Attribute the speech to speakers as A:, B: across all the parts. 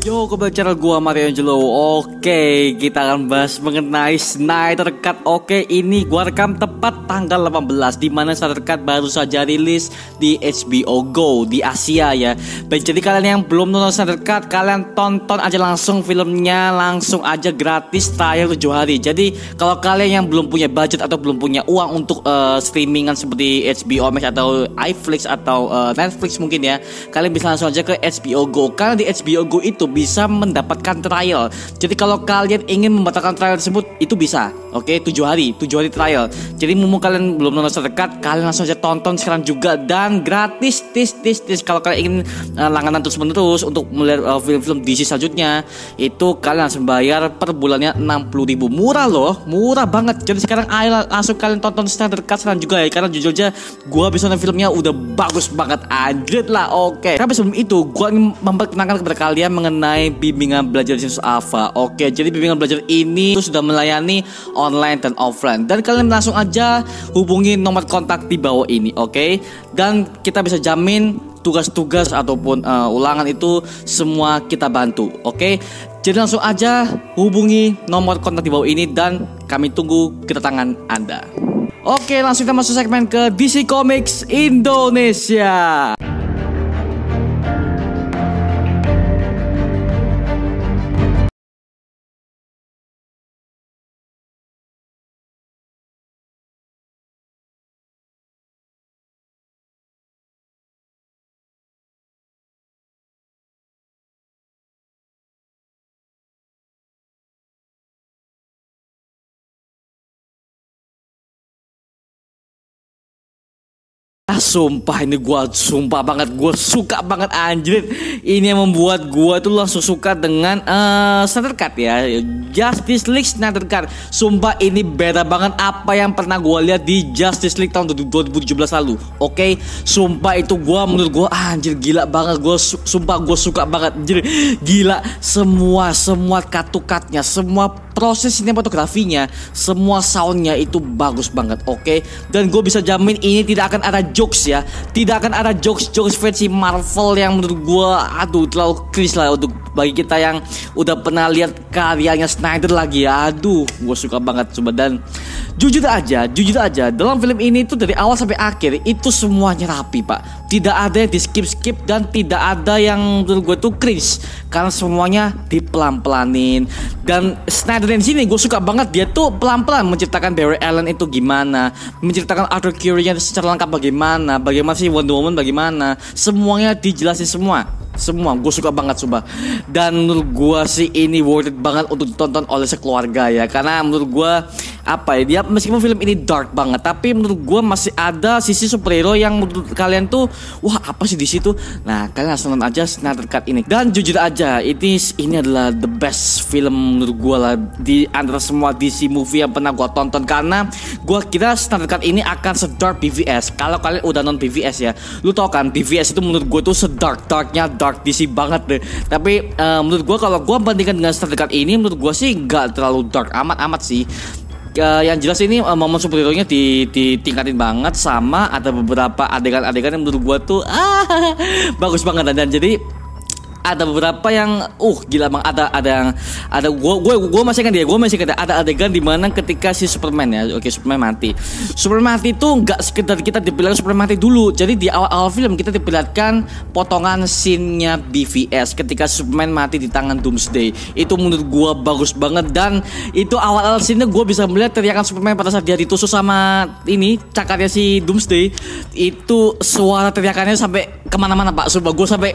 A: Yo, kembali channel gua Mario Angelo. Oke, kita akan bahas mengenai Snyder Cut. Oke, ini gua rekam tepat tanggal 18, di mana Snyder Cut baru saja rilis di HBO Go di Asia ya. Baik, jadi kalian yang belum nonton Snyder Cut, kalian tonton aja langsung filmnya, langsung aja gratis trial 7 hari. Jadi kalau kalian yang belum punya budget atau belum punya uang untuk streamingan seperti HBO Max atau iFlix atau Netflix mungkin ya, kalian bisa langsung aja ke HBO Go. Karena di HBO Go itu bisa mendapatkan trial. Jadi kalau kalian ingin membatalkan trial tersebut, itu bisa. Oke, 7 hari trial. Jadi mumpung kalian belum nonton Snyder Cut, kalian langsung aja tonton sekarang juga dan gratis. Kalau kalian ingin langganan terus menerus untuk melihat film-film DC selanjutnya, itu kalian langsung bayar per bulannya 60.000. Murah loh, murah banget. Jadi sekarang ayo langsung kalian tonton Snyder Cut sekarang juga ya, karena jujur aja gua bisa nonton filmnya udah bagus banget, anjir lah. Oke, tapi sebelum itu gua ingin memperkenalkan kepada kalian mengenai bimbingan belajar Sinus Alpha. Oke, jadi bimbingan belajar ini itu sudah melayani online dan offline, dan kalian langsung aja hubungi nomor kontak di bawah ini. Oke, dan kita bisa jamin tugas-tugas ataupun ulangan itu semua kita bantu. Oke, jadi langsung aja hubungi nomor kontak di bawah ini dan kami tunggu kedatangan Anda. Oke, langsung kita masuk segmen ke DC Comics Indonesia. Sumpah ini sumpah banget, gue suka banget anjir. Ini yang membuat gue tuh langsung suka dengan Snyder Cut ya, Justice League Snyder Cut. Sumpah ini beda banget apa yang pernah gue lihat di Justice League tahun 2017 lalu. Oke, sumpah itu menurut gue anjir gila banget. Sumpah gue suka banget anjir, gila. Semua cut-nya, semua proses sinematografinya, semua soundnya itu bagus banget. Oke, dan gue bisa jamin ini tidak akan ada jokes ya, tidak akan ada jokes versi Marvel yang menurut gue terlalu cringe lah untuk bagi kita yang udah pernah lihat karyanya Snyder lagi ya. Gue suka banget coba. Dan jujur aja dalam film ini tuh dari awal sampai akhir itu semuanya rapi pak, tidak ada yang di skip dan tidak ada yang menurut gue tuh cringe karena semuanya dipelan-pelanin. Dan Snyder di sini gue suka banget, dia tuh pelan-pelan menceritakan Barry Allen itu gimana, menceritakan Arthur Curry-nya secara lengkap bagaimana sih Wonder Woman bagaimana, semuanya dijelasin semua gue suka banget coba. Dan menurut gue sih ini worth it banget untuk ditonton oleh sekeluarga ya, karena menurut gue dia meskipun film ini dark banget, tapi menurut gue masih ada sisi superhero yang menurut kalian tuh wah apa sih di situ. Nah kalian langsung nonton aja Snyder Cut ini. Dan jujur aja ini adalah the best film menurut gue lah di antara semua DC movie yang pernah gue tonton, karena gue kira Snyder Cut ini akan sedark BVS. Kalau kalian udah nonton BVS ya, lu tau kan BVS itu menurut gue tuh sedark-darknya dark DC banget deh. Tapi menurut gue kalau gue bandingkan dengan Snyder Cut ini, menurut gue sih gak terlalu dark amat sih. Yang jelas ini momen superhero-nya ditingkatin banget, sama ada beberapa adegan-adegan yang menurut gue tuh bagus banget. Dan jadi ada beberapa yang gila bang, ada gue masih ingat ada adegan di mana ketika si Superman ya, Superman mati tuh nggak sekedar kita diperlihatkan Superman mati dulu. Jadi di awal film kita diperlihatkan potongan scene-nya BVS ketika Superman mati di tangan Doomsday. Itu menurut gue bagus banget, dan itu awal scene-nya gue bisa melihat teriakan Superman pada saat dia ditusuk sama ini cakarnya si Doomsday. Itu suara teriakannya sampai kemana-mana pak, sumpah gue sampai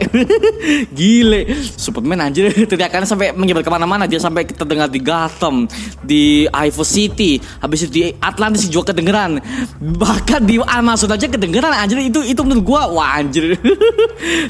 A: gile Superman anjir, teriakannya sampai menyebar kemana-mana. Dia sampai terdengar di Gotham, di Ivy City, habis itu di Atlantis juga kedengeran, bahkan di Amazon aja kedengeran anjir. Itu menurut gue wah anjir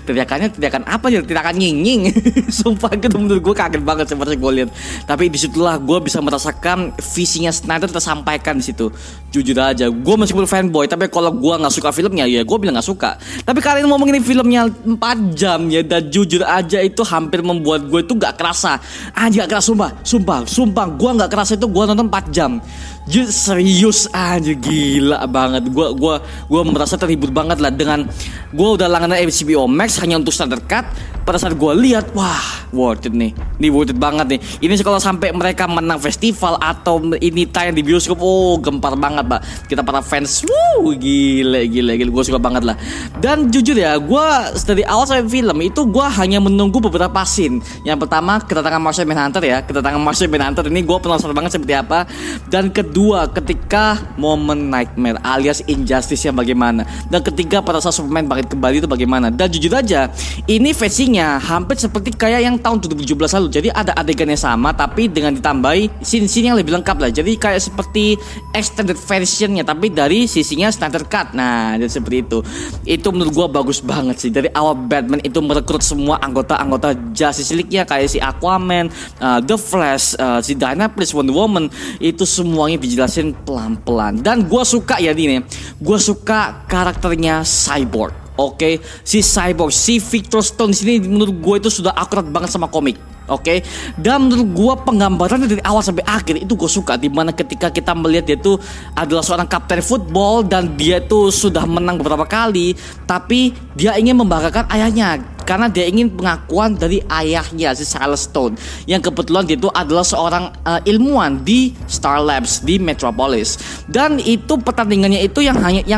A: teriakan apa ya, teriakan nying sumpah itu menurut gue kaget banget seperti gue lihat. Tapi disitulah gue bisa merasakan visinya Snyder tersampaikan di situ. Jujur aja gue meskipun fanboy, tapi kalau gue nggak suka filmnya ya gue bilang nggak suka. Tapi kalian ngomongin filmnya 4 jam ya, dan jujur aja itu hampir membuat gue itu gak kerasa. Anjir gak kerasa, sumpah gue gak kerasa itu gue nonton 4 jam. Serius aja, gila banget. Gua merasa terhibur banget lah dengan gua udah langganan HBO Max hanya untuk standard cut. Pada saat gua lihat, wah, worth it nih. Ini worth it banget nih. Ini kalau sampai mereka menang festival atau ini tayang di bioskop, oh gempar banget, Pak. Kita para fans, gila. Gua suka banget lah. Dan jujur ya, gua dari awal sampai film itu gua hanya menunggu beberapa scene. Yang pertama, kedatangan Martian Manhunter ya. Kedatangan Martian Manhunter ini gua penasaran banget seperti apa. Dan kedua, ketika momen Nightmare alias Injustice yang bagaimana. Dan ketiga, pada saat Superman bangkit kembali itu bagaimana. Dan jujur aja, ini versinya hampir seperti kayak yang tahun 2017 lalu. Jadi ada adegannya sama tapi dengan ditambahi scene-scene yang lebih lengkap lah. Jadi kayak seperti extended versionnya tapi dari sisinya standard cut. Nah, jadi seperti itu. Itu menurut gua bagus banget sih. Dari awal Batman itu merekrut semua anggota-anggota Justice League-nya kayak si Aquaman, The Flash, si Dynapolis, Wonder Woman, itu semuanya dijelasin pelan-pelan. Dan gua suka ya ini. Gua suka karakternya Cyborg. Oke, si Cyborg, si Victor Stone di sini menurut gue itu sudah akurat banget sama komik. Oke, dan menurut gue penggambarannya dari awal sampai akhir itu gue suka. Dimana ketika kita melihat dia itu adalah seorang kapten football dan dia itu sudah menang beberapa kali, tapi dia ingin membanggakan ayahnya karena dia ingin pengakuan dari ayahnya si Silas Stone yang kebetulan dia itu adalah seorang ilmuwan di Star Labs di Metropolis. Dan itu pertandingannya itu yang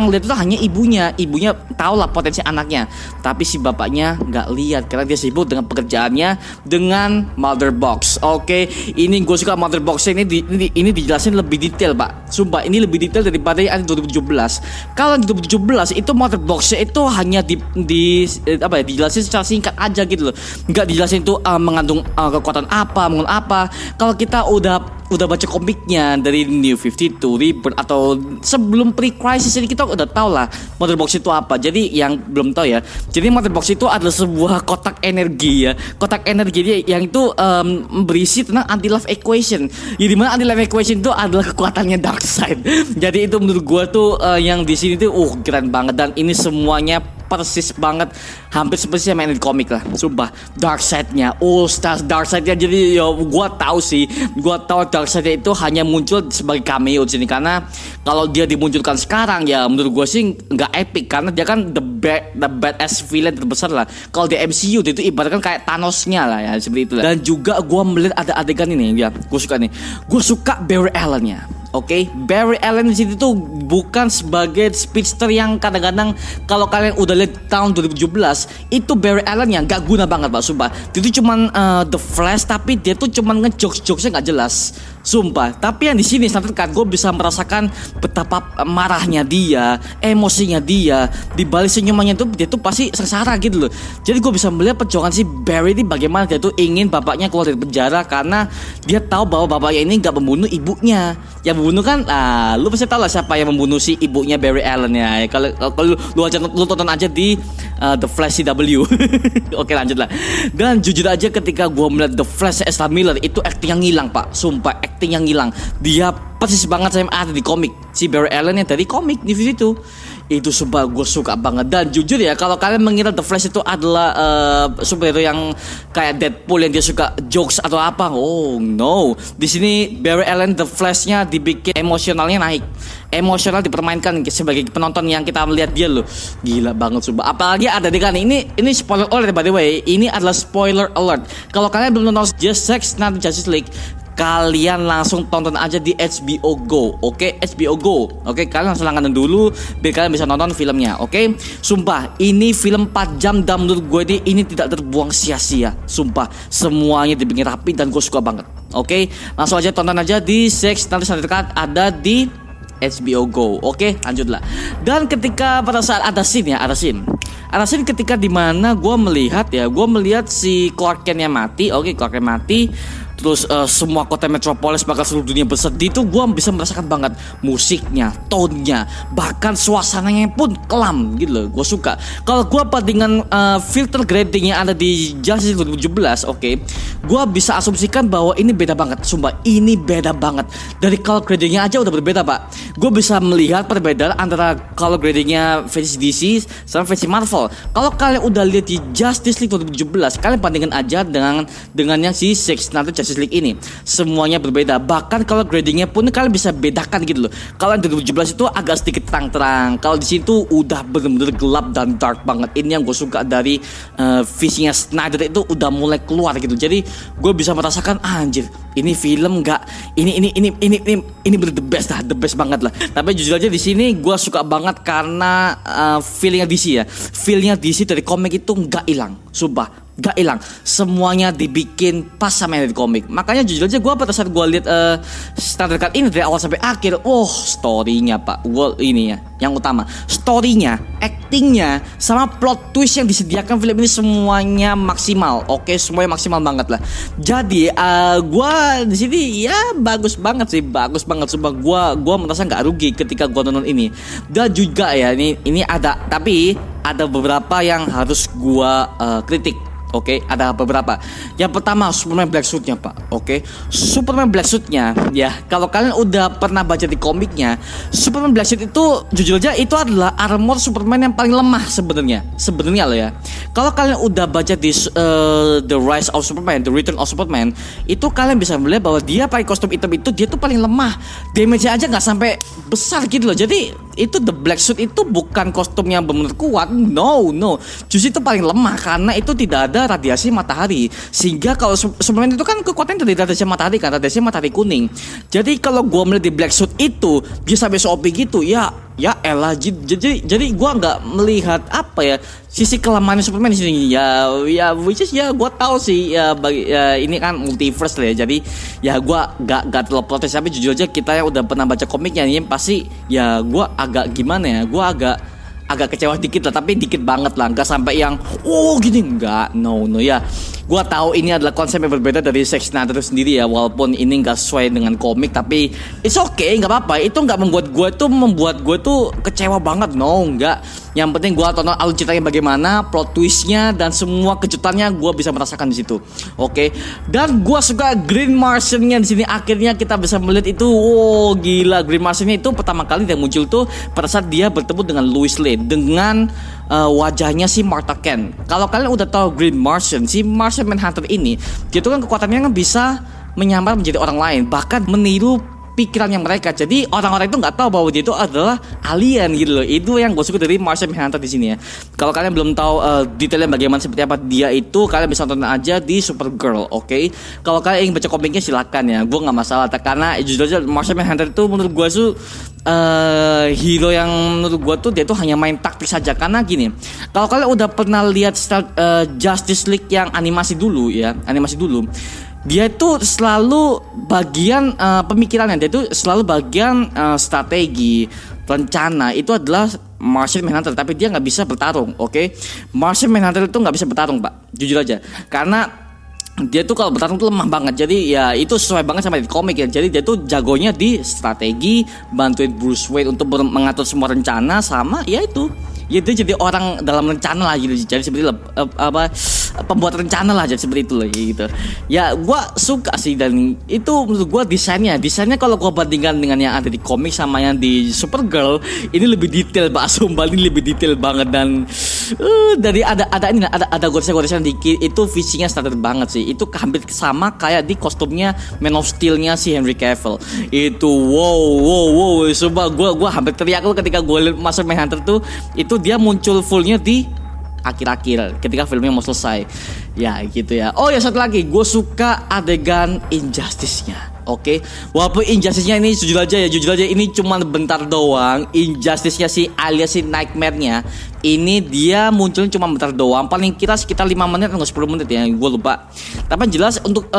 A: lihat itu hanya ibunya tahu lah potensi anaknya, tapi si bapaknya nggak lihat karena dia sibuk dengan pekerjaannya dengan Mother Box. Oke, ini gue suka Mother Box ini dijelasin lebih detail, Pak. Sumpah ini lebih detail daripada yang 2017. Kalau di 2017 itu Mother Box itu hanya dijelasin secara singkat aja gitu loh. Nggak dijelasin itu mengandung kekuatan apa. Kalau kita udah baca komiknya dari New 52, Rebirth atau sebelum pre-crisis ini kita udah tahu lah Mother Box itu apa. Jadi yang belum tahu ya, jadi Mother Box itu adalah sebuah kotak energi ya. Kotak energi yang itu berisi tentang anti-love equation. Jadi dimana anti-love equation itu adalah kekuatannya Darkseid. Jadi itu menurut gue tuh yang di sini tuh keren banget. Dan ini semuanya persis banget, hampir seperti yang main di komik lah. Sumpah, Darkseid-nya, Darkseid-nya. Jadi ya gue tahu Darkseid itu hanya muncul sebagai cameo di sini karena kalau dia dimunculkan sekarang ya menurut gue sih nggak epic karena dia kan the badass villain terbesar lah. Kalau di MCU dia itu ibaratkan kayak Thanos-nya lah ya, seperti itu lah. Dan juga gue melihat ada adegan ini ya, gue suka Barry Allen-nya. Oke, Barry Allen di sini tuh bukan sebagai speedster yang kadang-kadang kalau kalian udah lihat tahun 2017 itu Barry Allen yang gak guna banget, Pak. Sumpah, dia tuh cuman The Flash tapi dia tuh cuman ngejokes-jokesnya nggak jelas. Sumpah, tapi yang di sini standard cut gue bisa merasakan betapa marahnya dia, emosinya dia, di balik senyumannya tuh dia tuh pasti sengsara gitu loh. Jadi gue bisa melihat perjuangan si Barry ini bagaimana dia tuh ingin bapaknya keluar dari penjara karena dia tahu bahwa bapaknya ini nggak membunuh ibunya. Yang membunuh kan, lu pasti tahu lah siapa yang membunuh si ibunya Barry Allen ya. Kalau lu tonton aja di The Flash CW. Oke, lanjut lah. Dan jujur aja ketika gue melihat The Flash Ezra Miller itu acting yang hilang, Pak. Sumpah, acting yang hilang. Dia persis banget saya ada di komik. Si Barry Allen yang dari komik di situ. Itu sumpah gue suka banget. Dan jujur ya, kalau kalian mengira The Flash itu adalah superhero yang kayak Deadpool yang dia suka jokes atau apa, oh no. Di sini Barry Allen The Flash-nya dibikin emosionalnya naik. Emosional dipermainkan sebagai penonton yang kita melihat dia loh. Gila banget sumpah. Apalagi ada di kan ini spoiler alert by the way. Ini adalah spoiler alert. Kalau kalian belum nonton Zack Snyder Justice League, kalian langsung tonton aja di HBO Go. Oke, HBO Go. Oke, kalian langsung langganan dulu biar kalian bisa nonton filmnya. Oke, sumpah ini film 4 jam dan menurut gue ini tidak terbuang sia-sia. Sumpah, semuanya dibikin rapi dan gue suka banget. Oke, langsung aja tonton aja di Zack Snyder Cut, ada di HBO Go. Oke, lanjutlah. Dan ketika pada saat ada scene ketika dimana gue melihat si Clark Kent-nya mati. Oke, Clark Kent mati. Terus semua kota metropolis bahkan seluruh dunia bersedih. Itu gue bisa merasakan banget musiknya, tone-nya, bahkan suasananya pun kelam gitu loh. Gue suka. Kalau gue bandingkan filter grading yang ada di Justice 2017, oke, gue bisa asumsikan bahwa ini beda banget. Sumpah, ini beda banget. Dari color gradingnya aja udah berbeda, Pak. Gue bisa melihat perbedaan antara color gradingnya versi DC sama versi Marvel. Kalau kalian udah lihat di Justice League 2017, kalian bandingkan aja dengan yang si Zack Snyder Justice Justice League ini semuanya berbeda. Bahkan kalau gradingnya pun kalian bisa bedakan gitu loh. Kalau yang 2017 itu agak sedikit terang-terang, kalau di situ udah bener-bener gelap dan dark banget. Ini yang gue suka dari visinya Snyder, itu udah mulai keluar gitu. Jadi gue bisa merasakan anjir, ini film nggak, ini bener the best lah, the best banget lah. Tapi jujur aja di sini gue suka banget karena feelnya DC ya, feelnya DC dari komik itu nggak hilang, sumpah gak hilang, semuanya dibikin pas sama yang dari komik. Makanya jujur aja gue pada saat gue lihat Snyder Cut ini dari awal sampai akhir, storynya pak, gue ini ya yang utama, storynya, actingnya, sama plot twist yang disediakan film ini semuanya maksimal. Oke, semuanya maksimal banget lah. Jadi gue di sini ya bagus banget sih, bagus banget. Sumpah gue merasa nggak rugi ketika gue nonton ini. Dan juga ya ini ada, tapi ada beberapa yang harus gue kritik. Oke, ada beberapa. Yang pertama Superman Black Suit-nya pak. Oke, Superman Black Suit-nya ya, kalau kalian udah pernah baca di komiknya, Superman Black Suit itu jujur aja itu adalah armor Superman yang paling lemah sebenarnya loh ya. Kalau kalian udah baca di The Rise of Superman, The Return of Superman, itu kalian bisa melihat bahwa dia pakai kostum hitam itu, dia tuh paling lemah, damage-nya aja nggak sampai besar gitu loh. Jadi itu The Black Suit itu bukan kostum yang benar kuat, no, justru itu paling lemah karena itu tidak ada radiasi matahari. Sehingga kalau Superman itu kan kekuatannya dari radiasi matahari kan, radiasi matahari kuning. Jadi kalau gua melihat di Black Suit itu dia sampai so OP gitu ya elah. Jadi gua nggak melihat apa ya sisi kelemahan Superman di sini ya which is ya gua tahu sih ya, ini kan multiverse lah ya. Jadi ya gua nggak terlalu protes, tapi jujur aja kita yang udah pernah baca komiknya ini pasti ya gua agak gimana ya, gua agak kecewa dikit lah, tapi dikit banget lah, nggak sampai yang gini, nggak, no ya. Gua tahu ini adalah konsep yang berbeda dari Zack Snyder sendiri ya, walaupun ini nggak sesuai dengan komik, tapi it's okay, nggak apa-apa. Itu nggak membuat gue tuh kecewa banget, no, nggak. Yang penting gue tonton alur ceritanya bagaimana, plot twistnya dan semua kejutannya gue bisa merasakan di situ. Oke. Dan gue suka Green Martian-nya di sini. Akhirnya kita bisa melihat itu, gila, Green Martian-nya itu pertama kali yang muncul tuh pada saat dia bertemu dengan Lois Lane dengan wajahnya si Martha Kent. Kalau kalian udah tahu Green Martian, si Martian Manhunter ini, dia tuh kan kekuatannya kan bisa menyamar menjadi orang lain, bahkan meniru pikirannya mereka. Jadi orang-orang itu nggak tahu bahwa dia itu adalah alien gitu loh. Itu yang gue suka dari Martian Manhunter di sini ya. Kalau kalian belum tahu detailnya bagaimana seperti apa dia itu, kalian bisa tonton aja di Supergirl. Oke. Kalau kalian ingin baca komiknya silakan ya, gue nggak masalah. Karena jujur aja Martian Manhunter itu menurut gue tuh hero yang menurut gue tuh dia tuh hanya main taktik saja. Karena gini, kalau kalian udah pernah lihat Justice League yang animasi dulu, dia itu selalu bagian pemikirannya, dia itu selalu bagian strategi, rencana. Itu adalah Martian Manhunter, tapi dia nggak bisa bertarung. Oke. Martian Manhunter itu nggak bisa bertarung pak, jujur aja, karena dia tuh kalau bertarung tuh lemah banget. Jadi ya itu sesuai banget sama di komik ya. Jadi dia tuh jagonya di strategi, bantuin Bruce Wayne untuk mengatur semua rencana, sama ya itu. Ya dia jadi orang dalam rencana lah gitu. Jadi seperti pembuat rencana lah, jadi seperti itu lah gitu. Ya gua suka sih, dan itu menurut gua desainnya kalau gua bandingkan dengan yang ada di komik sama yang di Supergirl, ini lebih detail Pak. Sumpah ini lebih detail banget. Dan dari ada goresan dikit, itu visinya standar banget sih. Itu hampir sama kayak di kostumnya Man of Steel-nya si Henry Cavill. Itu wow. Sumpah gua hampir teriak loh ketika gua lihat Martian Manhunter tuh. Itu dia muncul fullnya di akhir-akhir ketika filmnya mau selesai. Ya gitu ya. Oh ya, satu lagi, gue suka adegan Injustice-nya. Oke. Walaupun Injustice-nya ini jujur aja ini cuma bentar doang. Injustice-nya alias si Nightmare-nya ini dia muncul cuma bentar doang. Paling kira sekitar 5 menit atau 10 menit ya, gue lupa. Tapi jelas untuk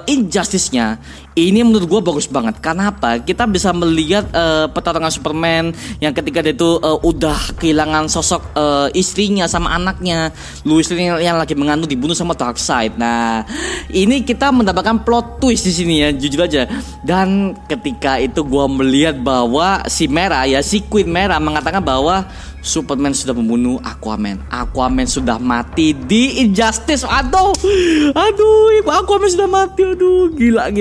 A: Injustice-nya ini menurut gue bagus banget. Karena apa? Kita bisa melihat pertarungan Superman yang ketika dia itu udah kehilangan sosok istrinya sama anaknya, Lois Lane yang lagi mengandung dibunuh sama Darkseid. Nah, ini kita mendapatkan plot twist di sini ya, jujur aja. Dan ketika itu gue melihat bahwa si Queen Mera mengatakan bahwa Superman sudah membunuh Aquaman. Aquaman sudah mati di Injustice. Aduh, Aquaman sudah mati. Aduh, gila.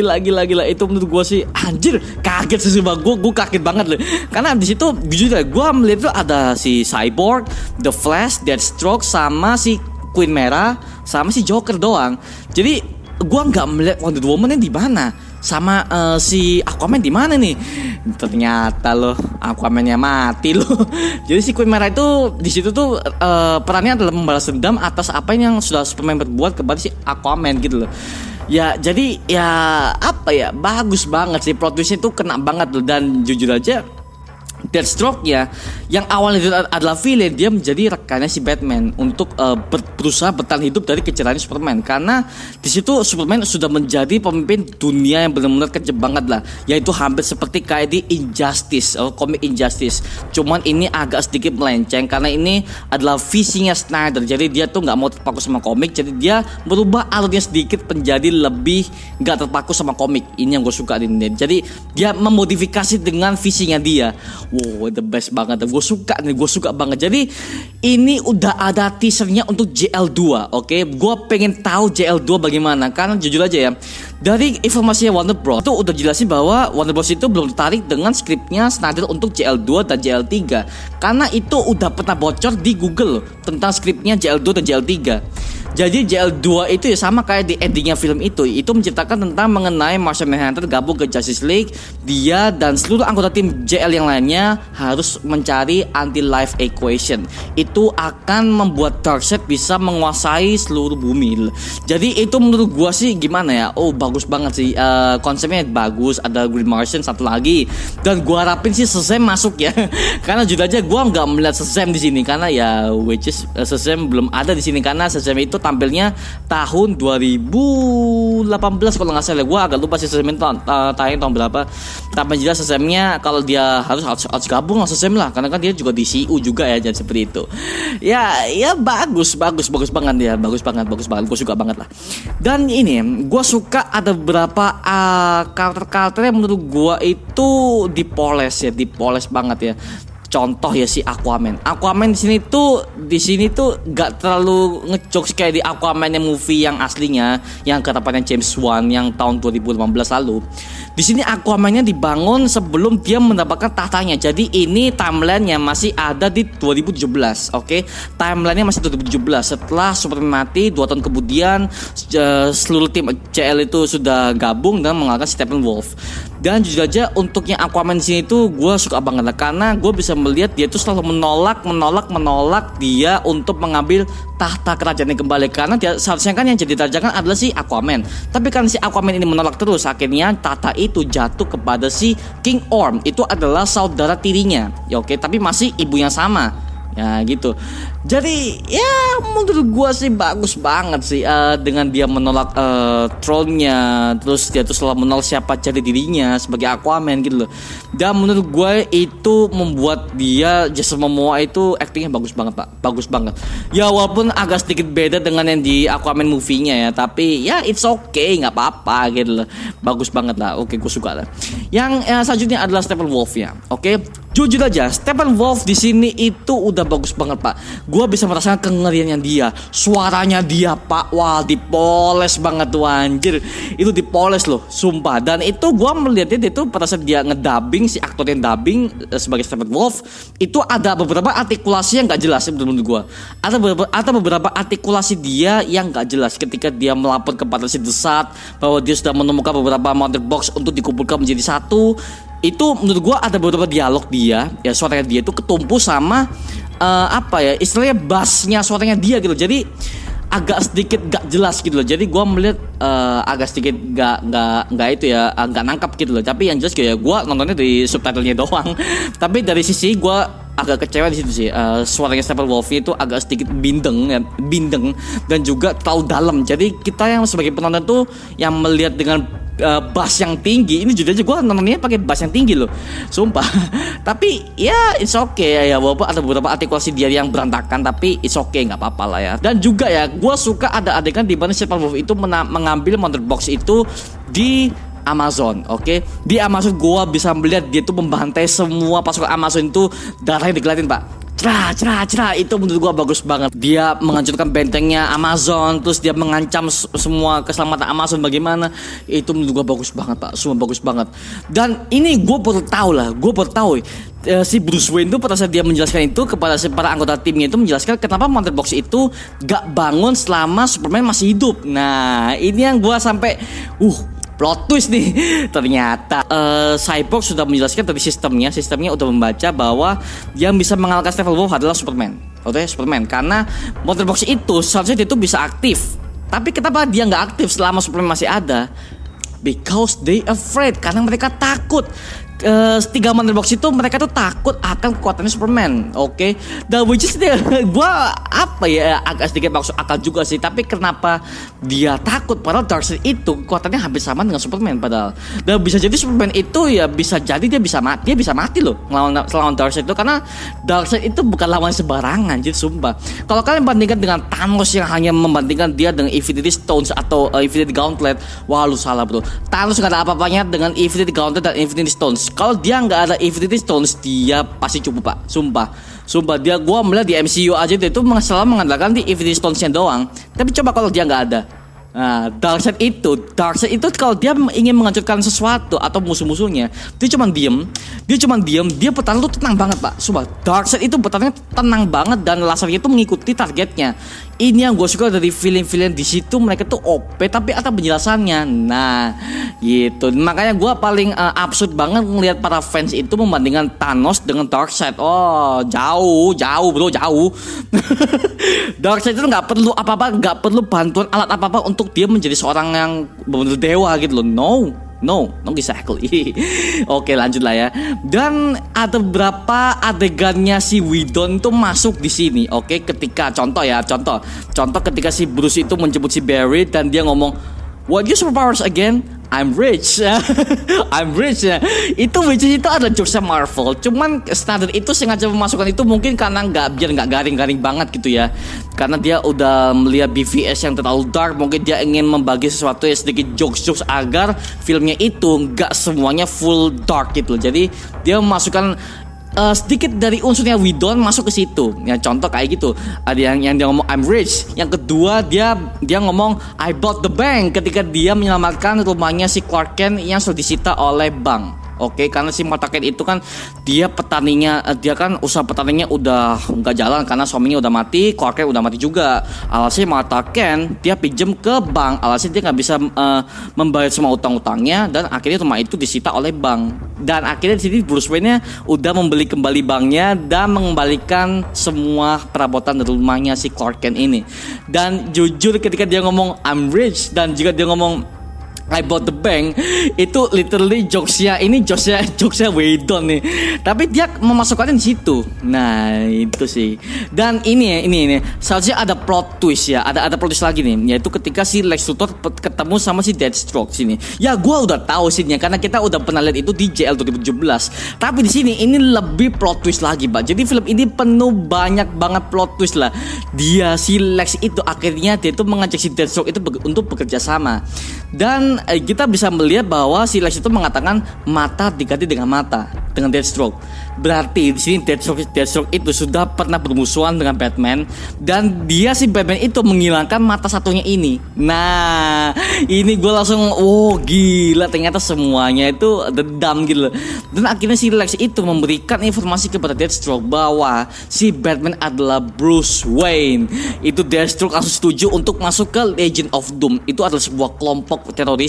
A: Itu menurut gue sih anjir, kaget sih sumpah. Gue kaget banget loh. Karena di situ jujur aja gue melihat itu ada si Cyborg, The Flash, Deathstroke, sama si Queen Mera, sama si Joker doang. Jadi gue nggak melihat Wonder Woman di mana, sama si Aquaman di mana nih. Ternyata loh Aquaman-nya mati loh. Jadi si Queen Mara itu di situ tuh perannya adalah membalas dendam atas apa yang sudah Superman berbuat kepada si Aquaman gitu loh. Ya jadi ya apa ya, bagus banget sih, plot twistnya itu kena banget loh. Dan jujur aja Deathstroke ya, yang awalnya itu adalah villain, dia menjadi rekannya si Batman untuk berusaha bertahan hidup dari kejaran Superman. Karena di situ Superman sudah menjadi pemimpin dunia yang benar-benar kejam banget lah, yaitu hampir seperti kayak di Injustice, komik Injustice. Cuman ini agak sedikit melenceng karena ini adalah visinya Snyder. Jadi dia tuh nggak mau terpaku sama komik, jadi dia merubah alurnya sedikit menjadi lebih nggak terpaku sama komik. Ini yang gue suka di ini. Jadi dia memodifikasi dengan visinya dia. Wow, the best banget. Gue suka banget. Jadi ini udah ada teasernya untuk JL2. Oke, gue pengen tahu JL2 bagaimana. Karena jujur aja ya, dari informasi Warner Bros itu udah jelasin bahwa Warner Bros itu belum tertarik dengan skripnya Snyder untuk JL2 dan JL3. Karena itu udah pernah bocor di Google loh, tentang skripnya JL2 dan JL3. Jadi JL2 itu ya sama kayak di endingnya film itu menceritakan tentang mengenai Martian Manhunter gabung ke Justice League. Dia dan seluruh anggota tim JL yang lainnya harus mencari anti-life equation. Itu akan membuat Darkseid bisa menguasai seluruh bumi. Jadi itu menurut gua sih gimana ya? Oh, bagus banget sih, konsepnya bagus. Ada Green Martian satu lagi, dan gua harapin sih Shazam masuk ya. Karena jujur aja gua nggak melihat Shazam di sini karena ya which is Shazam belum ada di sini karena Shazam itu tampilnya tahun 2018 kalau nggak salah. Gue agak lupa sih Shazam tayang tahun berapa. Tapi jelas Shazamnya kalau dia harus gabung sama Shazam lah, karena kan dia juga di CU juga ya, jadi seperti itu. Ya bagus banget ya, bagus banget. Gue suka banget lah. Dan ini gue suka ada beberapa karakter yang menurut gue itu dipoles banget ya. Contoh ya si Aquaman di sini tuh gak terlalu ngejokes kayak di Aquaman yang movie yang aslinya, yang katapannya James Wan yang tahun 2015 lalu. Di sini Aquaman-nya dibangun sebelum dia mendapatkan tahtanya. Jadi ini timeline-nya masih ada di 2017, oke? Timeline-nya masih 2017. Setelah Superman mati 2 tahun kemudian, seluruh tim CL itu sudah gabung dan mengalahkan Steppenwolf. Dan jujur aja untuk yang Aquaman di sini tuh gue suka banget lah, karena gue bisa melihat dia tuh selalu menolak dia untuk mengambil tahta kerajaannya kembali. Karena dia seharusnya kan yang jadi raja kan adalah si Aquaman, tapi kan si Aquaman ini menolak terus. Akhirnya tahta itu jatuh kepada si King Orm. Itu adalah saudara tirinya ya, oke, tapi masih ibu yang sama ya gitu. Jadi ya menurut gua sih bagus banget sih, dengan dia menolak throne-nya, terus dia tuh selalu menolak siapa jadi dirinya sebagai Aquaman gitu loh. Dan menurut gue itu membuat dia Jason Momoa itu actingnya bagus banget pak, bagus banget. Ya walaupun agak sedikit beda dengan yang di Aquaman movie-nya ya, tapi ya it's okay, nggak apa-apa gitu loh. Bagus banget lah, oke gue suka lah. Yang selanjutnya adalah Steppenwolf ya, oke. Jujur aja, Steppenwolf di sini itu udah bagus banget pak. Gua bisa merasakan kengeriannya dia, suaranya dia pak, wah dipoles banget tuh anjir. Itu dipoles loh, sumpah. Dan itu gua melihatnya itu pada saat dia ngedubbing, si aktor yang dubbing sebagai Steppenwolf itu ada beberapa artikulasi yang nggak jelas menurut gua. Ada beberapa artikulasi dia yang nggak jelas ketika dia melapor kepada si Desat bahwa dia sudah menemukan beberapa mother box untuk dikumpulkan menjadi satu. Itu menurut gue ada beberapa dialog dia, ya suaranya dia itu ketumpu sama apa ya istilahnya bassnya suaranya dia gitu. Jadi agak sedikit gak jelas gitu loh. Jadi gue melihat agak sedikit gak itu ya, gak nangkap gitu loh. Tapi yang jelas kayak gue nontonnya dari subtitlenya doang. Tapi dari sisi gue agak kecewa di situ sih. Suaranya Steppenwolf itu agak sedikit bindeng dan juga terlalu dalam. Jadi kita yang sebagai penonton tuh yang melihat dengan bass yang tinggi, ini juga aja gue nontonnya pakai bass yang tinggi loh, sumpah. Tapi ya it's okay ya, walaupun ada beberapa artikulasi dia yang berantakan, tapi it's okay, nggak apa-apa lah ya. Dan juga ya, gue suka ada adegan di mana Steppenwolf itu mengambil mother box itu di Amazon, oke. Di Amazon gue bisa melihat dia tuh membantai semua pasukan Amazon itu, darahnya digelatin pak. cerah itu menurut gua bagus banget. Dia menghancurkan bentengnya Amazon, terus dia mengancam semua keselamatan Amazon bagaimana. Itu menurut gua bagus banget Pak, semua bagus banget. Dan ini gua baru tahu si Bruce Wayne itu pada saat dia menjelaskan itu kepada para anggota timnya itu menjelaskan kenapa Mother Box itu gak bangun selama Superman masih hidup. Nah ini yang gua sampai plot twist nih. Ternyata Cyborg sudah menjelaskan dari sistemnya udah membaca bahwa yang bisa mengalahkan Steppenwolf adalah Superman. Oke, Superman. Karena Mother Box itu seharusnya dia itu bisa aktif. Tapi kenapa dia nggak aktif selama Superman masih ada? Because they afraid, karena mereka takut. Tiga Mother Box itu mereka tuh takut akan kekuatannya Superman, oke? Dan which is gue agak sedikit masuk akal juga sih. Tapi kenapa dia takut? Padahal Darkseid itu kekuatannya hampir sama dengan Superman padahal. Dan bisa jadi Superman itu ya bisa jadi dia bisa mati loh melawan Darkseid itu, karena Darkseid itu bukan lawan sembarangan, jadi sumpah. Kalau kalian bandingkan dengan Thanos yang hanya membandingkan dia dengan Infinity Stones atau Infinity Gauntlet, wah lu salah bro. Thanos gak ada apa-apanya dengan Infinity Gauntlet dan Infinity Stones. Kalau dia nggak ada Infinity Stones, dia pasti cukup Pak. Sumpah dia, gua melihat di MCU aja itu selalu mengandalkan di Infinity Stones-nya doang. Tapi coba kalau dia nggak ada. Nah, Darkseid itu kalau dia ingin menghancurkan sesuatu atau musuh-musuhnya, dia cuma diem, dia bertarung tuh tenang banget Pak. Sumpah, Darkseid itu bertarungnya tenang banget dan lasernya itu mengikuti targetnya. Ini yang gue suka dari film-film di situ, mereka tuh OP tapi ada penjelasannya. Nah, gitu. Makanya gue paling absurd banget ngelihat para fans itu membandingkan Thanos dengan Darkseid. Oh, jauh bro. Darkseid itu nggak perlu apa-apa, nggak perlu bantuan alat apa-apa untuk dia menjadi seorang yang benar-benar dewa gitu loh. No exactly. Oke, lanjut lah ya. Dan ada beberapa adegannya si Whedon tuh masuk di sini. Oke, ketika contoh ketika si Bruce itu menjemput si Barry dan dia ngomong, "What your superpowers again?" I'm rich. Itu ada jokesnya Marvel. Cuman standar itu sengaja memasukkan itu mungkin karena biar nggak garing-garing banget gitu ya. Karena dia udah melihat BVS yang terlalu dark, mungkin dia ingin membagi sesuatu yang sedikit jokes agar filmnya itu nggak semuanya full dark gitu. Jadi dia memasukkan sedikit dari unsurnya Whedon masuk ke situ. Ya contoh kayak gitu. Ada yang dia ngomong I'm rich. Yang kedua dia ngomong I bought the bank ketika dia menyelamatkan rumahnya si Clark Kent yang sudah disita oleh bank. Oke, karena si Martha Kent itu kan dia usaha petaninya udah nggak jalan karena suaminya udah mati, Clark Kent udah mati juga. Alhasil Martha Kent dia pinjam ke bank, alhasil dia nggak bisa membayar semua utang-utangnya dan akhirnya rumah itu disita oleh bank. Dan akhirnya di sini Bruce Wayne udah membeli kembali banknya dan mengembalikan semua perabotan dari rumahnya si Clark Kent ini. Dan jujur ketika dia ngomong I'm rich dan juga dia ngomong I bought the bank, itu literally jokesnya Whedon nih. Tapi dia memasukkannya di situ. Nah, itu sih. Dan ini seharusnya ada plot twist ya. Ada plot twist lagi nih, yaitu ketika si Lex Luthor ketemu sama si Deathstroke sini. Ya, gua udah tahu sihnya karena kita udah pernah lihat itu di JL 2017. Tapi di sini ini lebih plot twist lagi, Pak. Jadi film ini penuh banyak banget plot twist lah. Si Lex itu akhirnya dia itu mengajak si Deathstroke itu untuk bekerja sama. Dan kita bisa melihat bahwa si Lex itu mengatakan mata diganti dengan Deathstroke. Berarti di sini Deathstroke itu sudah pernah bermusuhan dengan Batman dan si Batman itu menghilangkan mata satunya ini. Nah, ini gue langsung gila, ternyata semuanya itu dendam gitu. Dan akhirnya si Lex itu memberikan informasi kepada Deathstroke bahwa si Batman adalah Bruce Wayne. Itu Deathstroke langsung setuju untuk masuk ke Legion of Doom. Itu adalah sebuah kelompok teroris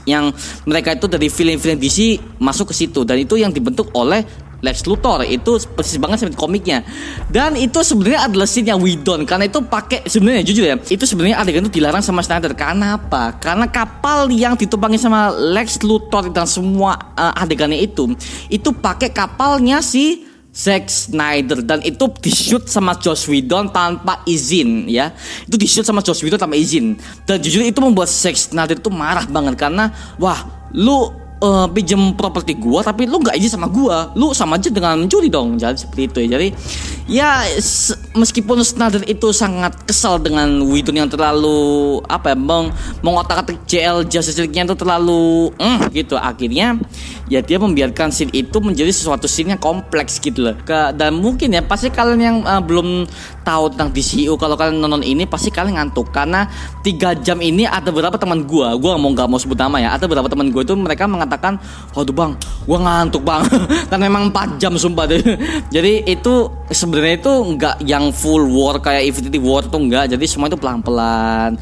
A: yang mereka itu dari film-film DC masuk ke situ, dan itu yang dibentuk oleh Lex Luthor. Itu persis banget seperti komiknya. Dan itu sebenarnya adalah scene yang Whedon, karena itu pakai sebenarnya jujur ya, itu sebenarnya adegan itu dilarang sama Snyder. Karena apa? Karena kapal yang ditumpangi sama Lex Luthor dan semua adegannya itu pakai kapalnya si Zack Snyder, dan itu di-shoot sama Joss Whedon tanpa izin ya. Itu di-shoot sama Joss Whedon tanpa izin. Dan jujur itu membuat Zack Snyder itu marah banget karena wah, lu pinjam properti gua tapi lu nggak izin sama gua, lu sama aja dengan mencuri dong. Jadi seperti itu ya. Jadi ya meskipun Snyder itu sangat kesal dengan Whedon yang terlalu apa ya, mengotak-atik JL Justice League-nya itu terlalu gitu, akhirnya ya dia membiarkan scene itu menjadi sesuatu scene yang kompleks gitu loh. Dan mungkin ya pasti kalian yang belum tahu tentang DCU, kalau kalian nonton ini pasti kalian ngantuk karena 3 jam ini ada beberapa teman gua nggak mau sebut nama ya, ada beberapa teman gua itu mereka mengatakan, waduh bang, gua ngantuk bang kan memang 4 jam sumpah deh. Jadi itu sebenarnya itu nggak yang full war kayak Infinity War itu enggak, jadi semua itu pelan-pelan.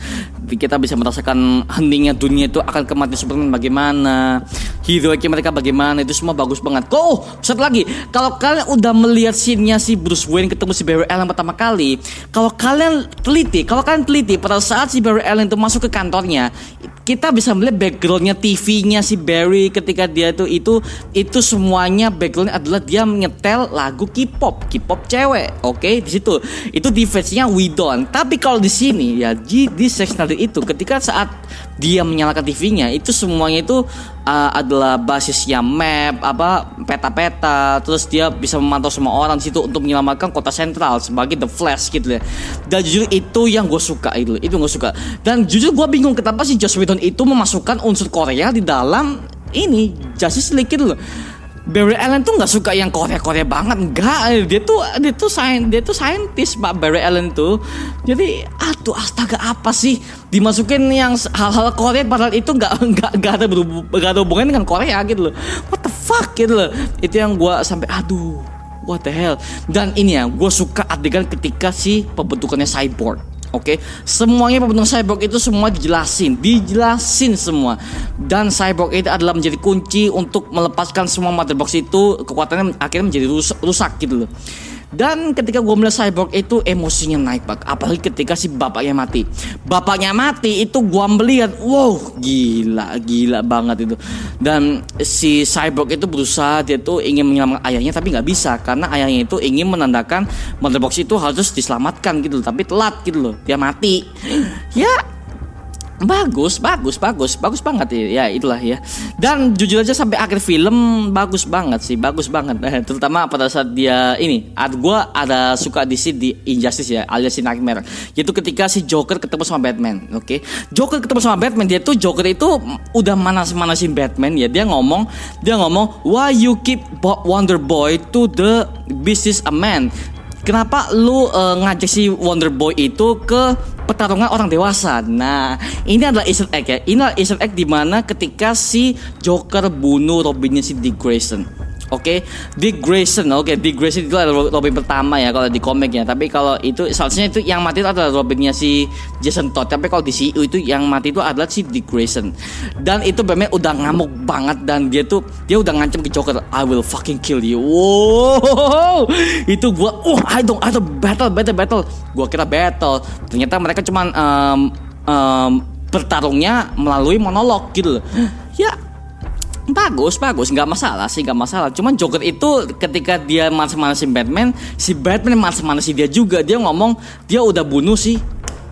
A: Kita bisa merasakan heningnya dunia itu akan kematian Superman bagaimana, heroiknya mereka bagaimana, itu semua bagus banget. Satu lagi, kalau kalian udah melihat scene-nya si Bruce Wayne ketemu si Barry Allen pertama kali, kalau kalian teliti pada saat si Barry Allen itu masuk ke kantornya, kita bisa melihat backgroundnya TV-nya si Barry ketika dia itu semuanya backgroundnya adalah dia menyetel lagu K-pop cewek. Oke, di situ itu defense-nya Whedon. Tapi kalau di sini ya di Zack Snyder itu ketika saat dia menyalakan TV-nya itu semuanya itu adalah basisnya map, peta-peta, terus dia bisa memantau semua orang di situ untuk menyelamatkan kota sentral sebagai The Flash gitu ya. Dan jujur itu yang gue suka itu gue suka. Dan jujur gue bingung kenapa si Joss Whedon itu memasukkan unsur Korea di dalam ini Justice League gitu loh. Barry Allen tuh nggak suka yang Korea banget, enggak. Dia tuh saintis Pak Barry Allen tuh. Jadi astaga apa sih dimasukin yang hal-hal Korea padahal itu nggak ada hubungan dengan Korea gitu loh. What the fuck gitu loh. Itu yang gue sampai what the hell. Dan ini ya gue suka adegan ketika si pembentukannya Cyborg. Oke, semuanya pembentukan Cyborg itu semua dijelasin semua. Dan Cyborg itu adalah menjadi kunci untuk melepaskan semua Mother Box itu, kekuatannya akhirnya menjadi rusak gitu loh. Dan ketika gue melihat Cyborg itu emosinya naik Pak, apalagi ketika si bapaknya mati itu gue melihat wow gila banget itu. Dan si Cyborg itu berusaha, dia tuh ingin menyelamatkan ayahnya tapi nggak bisa karena ayahnya itu ingin menandakan Mother Box itu harus diselamatkan gitu loh, tapi telat gitu loh, dia mati. Ya bagus banget ya itulah ya. Dan jujur aja sampai akhir film bagus banget. Terutama pada saat dia ini, gue ada suka di scene di Injustice ya, alias si Nightmare. Yaitu ketika si Joker ketemu sama Batman. Oke, Joker ketemu sama Batman, Joker itu udah manasin Batman ya. Dia ngomong, why you keep Wonder Boy to the business a man? Kenapa lu ngajak si Wonder Boy itu ke pertarungan orang dewasa? Nah, ini adalah Easter egg ya. Ini adalah Easter egg dimana ketika si Joker bunuh Robinnya si Dick Grayson. Oke, Dick Grayson itu adalah Robin pertama ya kalau di komiknya. Tapi kalau itu seharusnya itu yang mati itu adalah Robinnya si Jason Todd. Tapi kalau di CU itu yang mati itu adalah si Dick Grayson. Dan itu benar udah ngamuk banget dan dia udah ngancam ke Joker, I will fucking kill you. Wow, itu gua I don't battle. Gua kira battle. Ternyata mereka cuman bertarungnya melalui monolog gitu loh. Ya bagus, nggak masalah. Cuman Joker itu ketika dia manas-manasin Batman, si Batman manas-manasin dia juga. Dia ngomong dia udah bunuh si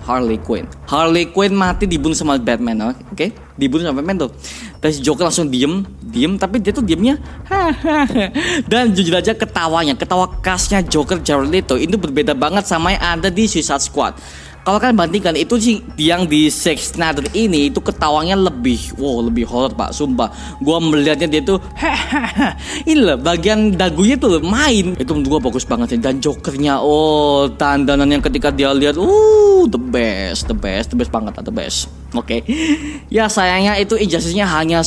A: Harley Quinn mati dibunuh sama Batman. Oke? Dibunuh sama Batman tuh. Dan si Joker langsung diem, tapi dia tuh diemnya dan jujur aja ketawa khasnya Joker Jared Leto itu berbeda banget sama yang ada di Suicide Squad. Kalau kalian bandingkan itu sih yang di Zack Snyder ini itu ketawanya lebih horor Pak, sumpah. Gua melihatnya dia tuh ini loh bagian dagunya tuh main. Itu menurut gua bagus banget sih. Dan Jokernya dandanan yang ketika dia lihat the best banget, the best. Oke. Ya sayangnya itu Injustice-nya hanya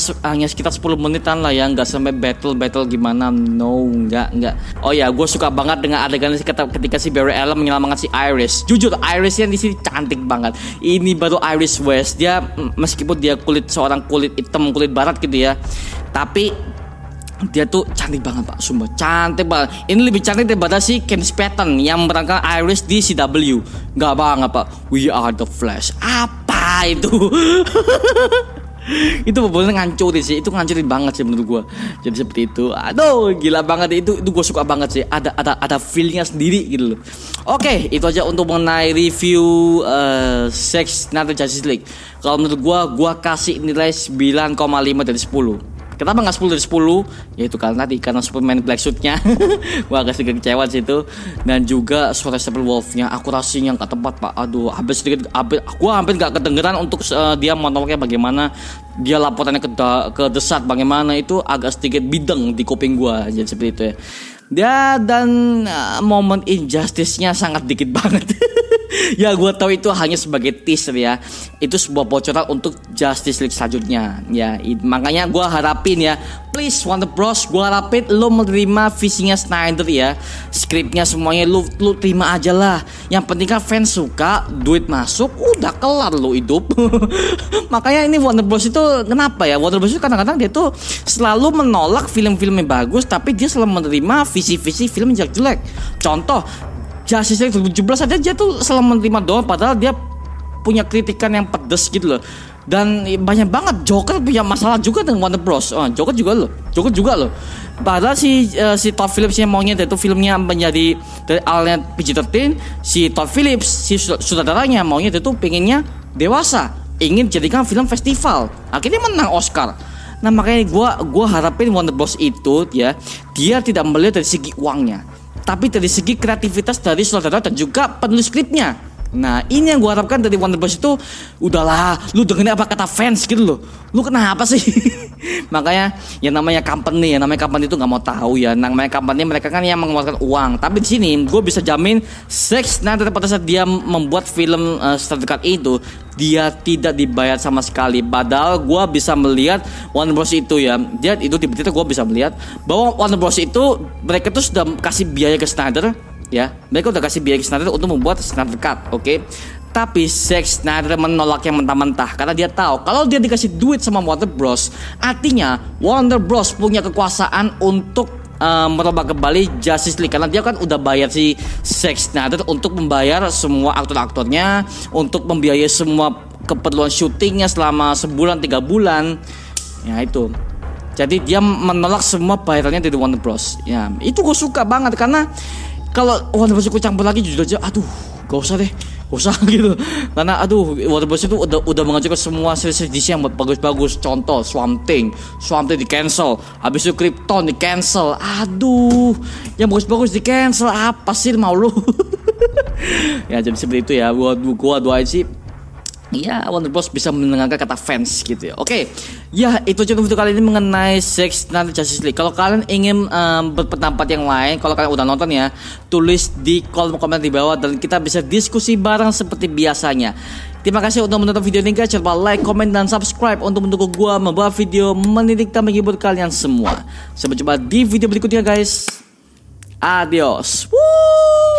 A: sekitar 10 menitan lah ya, nggak sampai battle gimana. No, nggak. Oh ya, gue suka banget dengan adegan ketika si Barry Allen menyelamatkan si Iris. Jujur, Iris yang di sini cantik banget. Ini baru Iris West. Dia meskipun dia seorang kulit hitam, kulit barat gitu ya, tapi dia tuh cantik banget Pak, sumpah cantik banget. Ini lebih cantik daripada si Kate Patton yang memerankan Iris di CW. Gak banget Pak. We are the Flash. Apa itu? Itu bener-bener ngancurin banget sih menurut gue. Jadi seperti itu. Aduh, gila banget itu gue suka banget sih. Ada feelnya sendiri gitu loh. Oke, itu aja untuk mengenai review Zack Snyder Justice League. Kalau menurut gue kasih nilai 9,5 dari 10. Kenapa nggak 10 dari 10? Ya itu karena Superman black suit-nya. Gua agak sedikit kecewa sih itu. Dan juga suara Steppenwolf-nya, akurasinya nggak tepat pak. Aduh, gua hampir nggak kedengeran untuk dia monolognya bagaimana, dia laporannya ke desat bagaimana, itu agak sedikit bideng di kuping gua. Jadi seperti itu ya. Dan momen injustice-nya sangat dikit banget. Ya gue tahu itu hanya sebagai teaser ya. Itu sebuah bocoran untuk Justice League selanjutnya ya. Makanya gue harapin ya, please Warner Bros, gue harapin lo menerima visinya Snyder ya. Skripnya semuanya lu terima aja lah. Yang penting kan fans suka, duit masuk, udah kelar lo hidup. Makanya ini Warner Bros itu kenapa ya, Warner Bros itu kadang-kadang dia tuh selalu menolak film-film yang bagus, tapi dia selalu menerima visi-visi film yang jelek. Contoh Justice League 2017 aja dia tuh selalu menerima doang, padahal dia punya kritikan yang pedes gitu loh. Dan banyak banget Joker punya masalah juga dengan Warner Bros. Joker juga loh. Padahal si Todd Phillips yang maunya itu filmnya menjadi dari awalnya PG-13, si Todd Phillips si saudaranya maunya itu pengennya dewasa, ingin jadikan film festival. Akhirnya menang Oscar. Nah makanya gua harapin Warner Bros itu ya, dia tidak melihat dari segi uangnya, tapi dari segi kreativitas dari saudara dan juga penulis skripnya. Nah ini yang gue harapkan dari Warner Bros itu. Udahlah, lu dengerin apa kata fans gitu loh. Lu kenapa sih? Makanya yang namanya company itu nggak mau tahu ya. Namanya company, mereka kan yang mengeluarkan uang. Tapi di sini gue bisa jamin Zack Snyder pada saat dia membuat film Snyder Cut itu, dia tidak dibayar sama sekali. Padahal gue bisa melihat Warner Bros itu ya, dia itu tiba-tiba gue bisa melihat bahwa Warner Bros itu mereka tuh sudah kasih biaya ke Snyder ya, mereka udah kasih biaya ke Snyder untuk membuat Snyder Cut, oke? Tapi Zack Snyder menolak yang mentah-mentah karena dia tahu kalau dia dikasih duit sama Warner Bros, artinya Warner Bros punya kekuasaan untuk merubah kembali Justice League, karena dia kan udah bayar si Zack Snyder untuk membayar semua aktor-aktornya, untuk membiayai semua keperluan syutingnya selama sebulan 3 bulan. Ya itu. Jadi dia menolak semua bayarannya dari Warner Bros. Ya, itu gue suka banget karena kalau Warner Bros ikut campur lagi jujur aja, aduh, gak usah gitu. Karena aduh, Warner Bros itu udah mengajukan semua series DC yang bagus-bagus. Contoh Swamp Thing di cancel, habis itu Krypton di cancel. Aduh, yang bagus-bagus di cancel, apa sih mau lu? Ya jadi seperti itu ya. Gua doain sih ya Warner Bros bisa mendengarkan kata fans gitu ya. Oke, ya itu aja video kali ini mengenai Zack Snyder Justice League. Kalau kalian ingin berpendapat yang lain, kalau kalian udah nonton ya, tulis di kolom komentar di bawah dan kita bisa diskusi bareng seperti biasanya. Terima kasih untuk menonton video ini guys. Jangan lupa like, comment, dan subscribe untuk mendukung gua membuat video mendidik dan menghibur kalian semua. Sampai jumpa di video berikutnya guys. Adios. Woo!